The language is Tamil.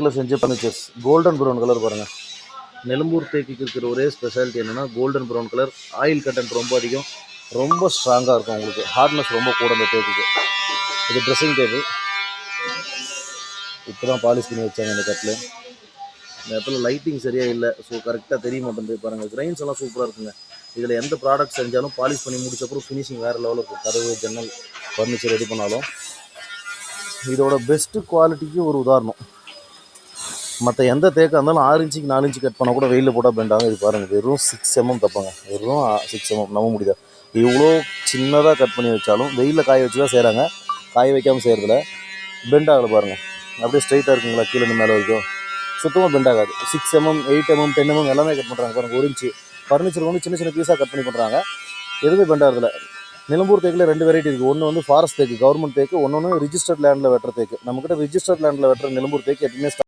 தேக்கில் செஞ்ச ஃபர்னிச்சர்ஸ். கோல்டன் ப்ரௌன் கலர் பாருங்கள். நிலம்பூர் தேக்குக்கு இருக்கிற ஒரே ஸ்பெஷாலிட்டி என்னென்னா golden brown colour. Oil content ரொம்ப அதிகம், ரொம்ப ஸ்ட்ராங்காக இருக்கும். உங்களுக்கு ஹார்ட்னஸ் ரொம்ப கூட இந்த தேக்குக்கு. இது ட்ரெஸ்ஸிங் டேபிள். இப்போ தான் பாலிஷ் பண்ணி வச்சாங்க இந்த கட்டில். இந்த இடத்துல லைட்டிங் சரியாக இல்லை, ஸோ கரெக்டாக தெரிய மாட்டேங்குது பாருங்கள். கிரைன்ஸ் எல்லாம் சூப்பராக இருக்குங்க. இதில் எந்த ப்ராடக்ட் செஞ்சாலும் பாலிஷ் பண்ணி முடிச்சப்பறம் ஃபினிஷிங் வேறு லெவலில் இருக்கும். கதவு, ஜன்னல், ஃபர்னிச்சர் ரெடி பண்ணாலும் இதோட பெஸ்ட்டு குவாலிட்டிக்கு ஒரு உதாரணம். மற்ற எந்த தேக்காக இருந்தாலும் 6 இன்ச்சுக்கு 4 இன்ச்சு கட் பண்ணால் கூட வெயிலில் போட்டால் பெண்டாங்க. இது பாருங்கள், வெறும் 6 mm தப்பாங்க. வெறும் 6 mm. நம்ப முடியுதா? இவ்வளோ சின்னதாக கட் பண்ணி வச்சாலும் வெயிலில் காய வச்சு தான் செய்கிறாங்க. காய வைக்காமல் செய்கிறதில்ல. பெண்ட் ஆகலை பாருங்கள். அப்படியே ஸ்ட்ரைட்டாக இருக்குங்களா கீழே மேலே வரைக்கும். சுத்தமாக பெண்ட் ஆகாது. 6 mm, 8 mm, 10 mm எல்லாமே கட் பண்ணுறாங்க பாருங்கள். 1 இன்ச்சு ஃபர்னிச்சர் வந்து சின்ன சின்ன பீஸாக கட் பண்ணி பண்ணுறாங்க. எதுவுமே பெண்ட் ஆகிறதில்ல. நிலம்பூர் தேக்கில் 2 வெரைட்டி இருக்குது. ஒன்று வந்து ஃபாரஸ்ட் தேக்கு, கவர்மெண்ட் தேக்கு. ஒன்று ரிஜிஸ்டர்ட் லேண்டில் வெட்டுற தேக்கு. நம்மக்கிட்ட ரிஜிஸ்டர்ட் லேண்டில் வெட்டுற நிலம்பூர் தேக்கு எப்பவுமே